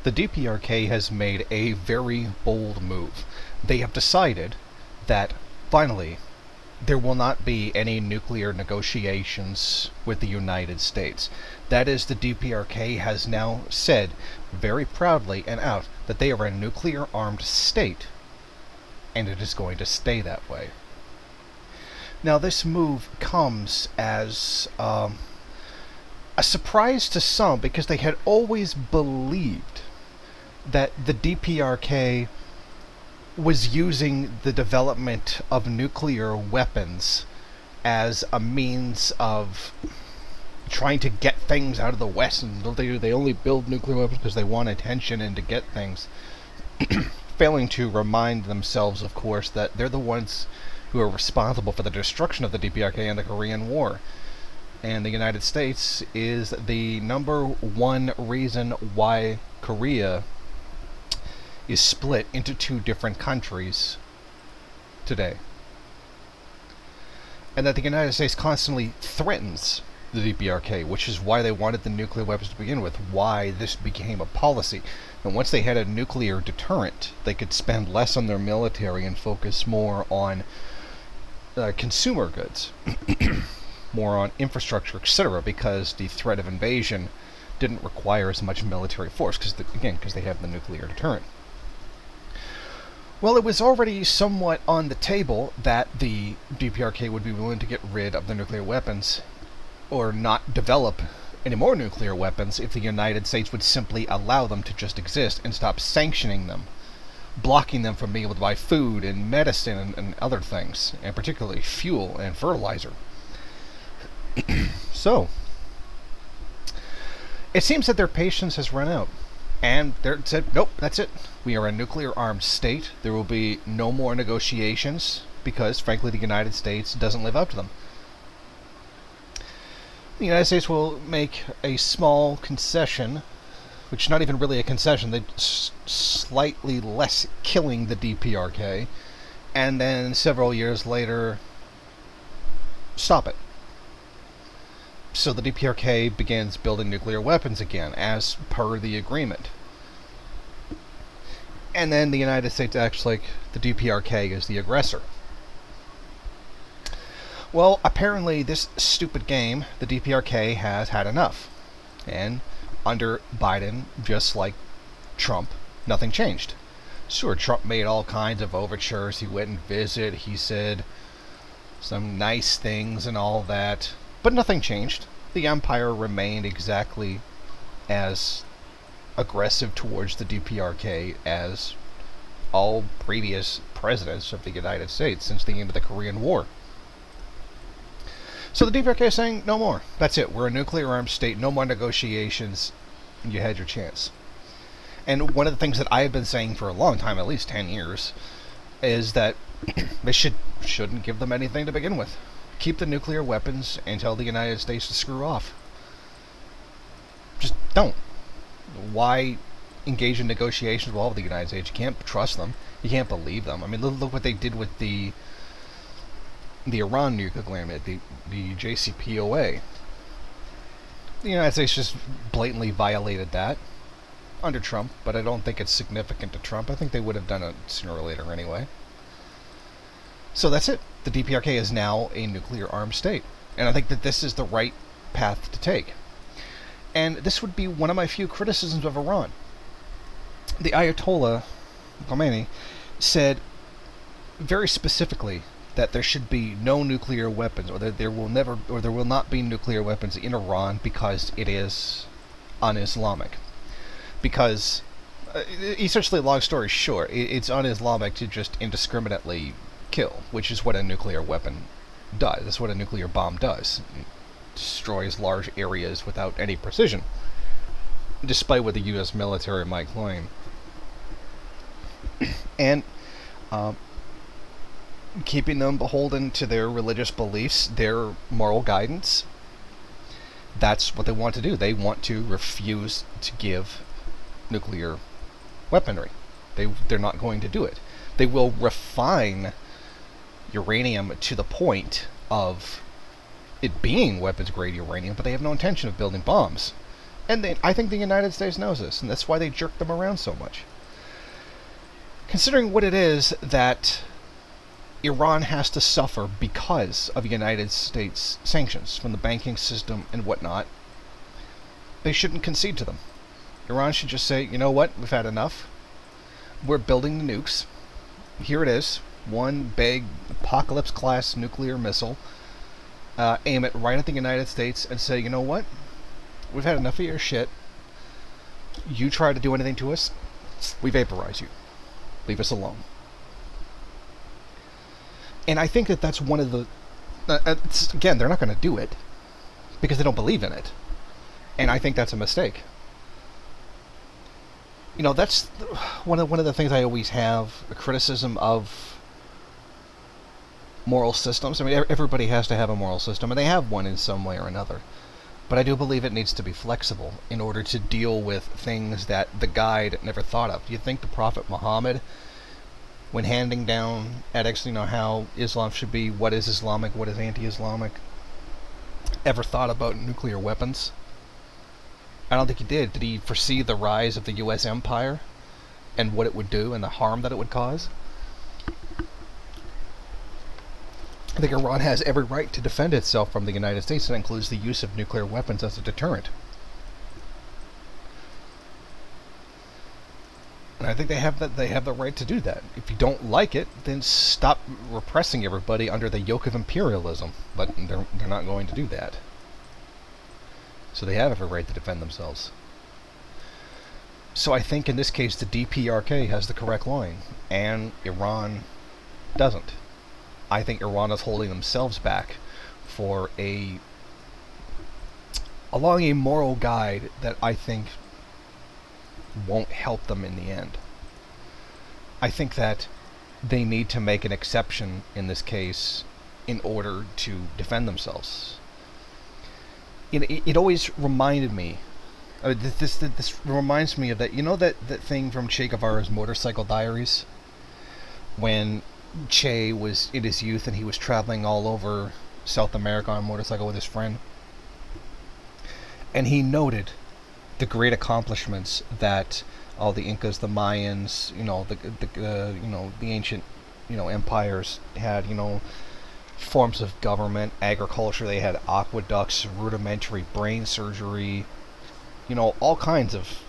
the DPRK has made a very bold move. They have decided that, finally, there will not be any nuclear negotiations with the United States. That is, the DPRK has now said, very proudly and out, that they are a nuclear-armed state, and it is going to stay that way. Now, this move comes as a surprise to some, because they had always believed that the DPRK was using the development of nuclear weapons as a means of trying to get things out of the West, and they only build nuclear weapons because they want attention and to get things, failing to remind themselves, of course, that they're the ones who are responsible for the destruction of the DPRK and the Korean War. And the United States is the number one reason why Korea is split into two different countries today. And that the United States constantly threatens the DPRK, which is why they wanted the nuclear weapons to begin with, why this became a policy. And once they had a nuclear deterrent, they could spend less on their military and focus more on consumer goods, more on infrastructure, etc., because the threat of invasion didn't require as much military force, because they have the nuclear deterrent. Well, it was already somewhat on the table that the DPRK would be willing to get rid of the nuclear weapons, or not develop any more nuclear weapons, if the United States would simply allow them to just exist and stop sanctioning them, blocking them from being able to buy food and medicine and other things, and particularly fuel and fertilizer. So, it seems that their patience has run out. And they said, nope, that's it. We are a nuclear-armed state. There will be no more negotiations because, frankly, the United States doesn't live up to them. The United States will make a small concession, which is not even really a concession. They're slightly less killing the DPRK, and then several years later, stop it. So the DPRK begins building nuclear weapons again, as per the agreement. And then the United States acts like the DPRK is the aggressor. Well, apparently this stupid game, the DPRK has had enough. And under Biden, just like Trump, nothing changed. Sure, Trump made all kinds of overtures. He went and visited. He said some nice things and all that. But nothing changed. The empire remained exactly as aggressive towards the DPRK as all previous presidents of the United States since the end of the Korean War. So the DPRK is saying, no more. That's it. We're a nuclear-armed state. No more negotiations. You had your chance. And one of the things that I've been saying for a long time, at least 10 years, is that they shouldn't give them anything to begin with. Keep the nuclear weapons and tell the United States to screw off. Just don't. Why engage in negotiations with all of the United States? You can't trust them. You can't believe them. I mean, look what they did with the Iran nuke agreement, the JCPOA. The United States just blatantly violated that under Trump, but I don't think it's significant to Trump. I think they would have done it sooner or later anyway. So that's it. The DPRK is now a nuclear-armed state. And I think that this is the right path to take. And this would be one of my few criticisms of Iran. The Ayatollah Khomeini said very specifically that there should be no nuclear weapons, or that there will not be nuclear weapons in Iran because it is un-Islamic. Because, essentially, long story short, it's un-Islamic to just indiscriminately kill, which is what a nuclear weapon does. That's what a nuclear bomb does. It destroys large areas without any precision, despite what the U.S. military might claim. And keeping them beholden to their religious beliefs, their moral guidance, that's what they want to do. They want to refuse to give nuclear weaponry. They're not going to do it. They will refine uranium to the point of it being weapons-grade uranium, but they have no intention of building bombs. And I think the United States knows this, and that's why they jerk them around so much. Considering what it is that Iran has to suffer because of United States sanctions from the banking system and whatnot, they shouldn't concede to them. Iran should just say, you know what, we've had enough. We're building the nukes. Here it is. One big apocalypse-class nuclear missile. Aim it right at the United States and say, you know what, we've had enough of your shit. You try to do anything to us, we vaporize you. Leave us alone. And I think that that's one of the... again, they're not going to do it because they don't believe in it. And I think that's a mistake. You know, that's one of the things I always have a criticism of moral systems. I mean, everybody has to have a moral system, and they have one in some way or another. But I do believe it needs to be flexible in order to deal with things that the guide never thought of. Do you think the Prophet Muhammad, when handing down edicts, you know, how Islam should be, what is Islamic, what is anti-Islamic, ever thought about nuclear weapons? I don't think he did. Did he foresee the rise of the U.S. empire and what it would do and the harm that it would cause? I think Iran has every right to defend itself from the United States. That includes the use of nuclear weapons as a deterrent. And I think they have the right to do that. If you don't like it, then stop repressing everybody under the yoke of imperialism. But they're not going to do that. So they have every right to defend themselves. So I think in this case the DPRK has the correct line, and Iran doesn't. I think Iran is holding themselves back for along a moral guide that I think won't help them in the end. I think that they need to make an exception in this case in order to defend themselves. It always reminded me, this reminds me of that, you know, that thing from Che Guevara's Motorcycle Diaries, when Che was in his youth and he was traveling all over South America on a motorcycle with his friend, and he noted the great accomplishments that all the Incas, the Mayans, you know, the ancient, you know, empires had, you know, forms of government, agriculture. They had aqueducts, rudimentary brain surgery, you know, all kinds of,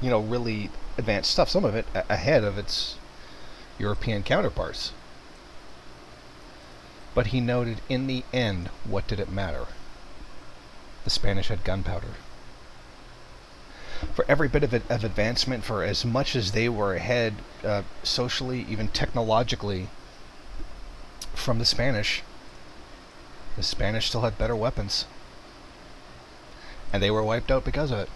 you know, really advanced stuff. Some of it ahead of its European counterparts. But he noted, in the end, what did it matter? The Spanish had gunpowder. For every bit of advancement, for as much as they were ahead socially, even technologically, from the Spanish still had better weapons. And they were wiped out because of it.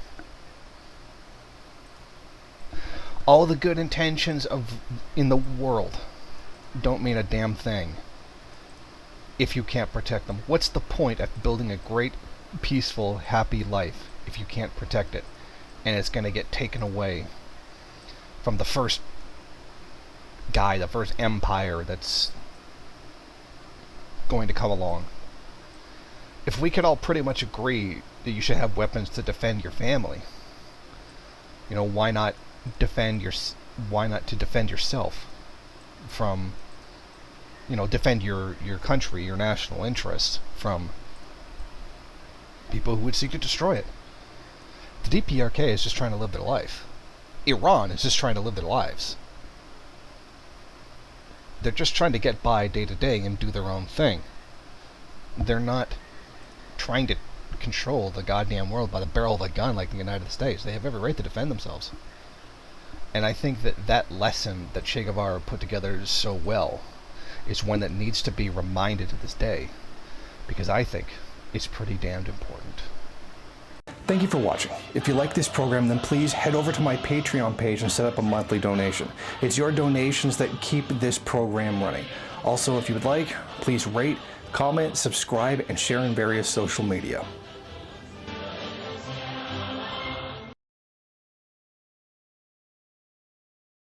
All the good intentions in the world don't mean a damn thing if you can't protect them. What's the point of building a great, peaceful, happy life if you can't protect it? And it's going to get taken away from the first guy, the first empire that's going to come along. If we could all pretty much agree that you should have weapons to defend your family, you know, why not defend yourself from, you know, defend your country, your national interests from people who would seek to destroy it? The DPRK is just trying to live their life. Iran is just trying to live their lives. They're just trying to get by day to day and do their own thing. They're not trying to control the goddamn world by the barrel of a gun like the United States. They have every right to defend themselves. And I think that lesson that Che Guevara put together so well is one that needs to be reminded to this day, because I think it's pretty damned important. Thank you for watching. If you like this program, then please head over to my Patreon page and set up a monthly donation. It's your donations that keep this program running. Also, if you would like, please rate, comment, subscribe, and share in various social media.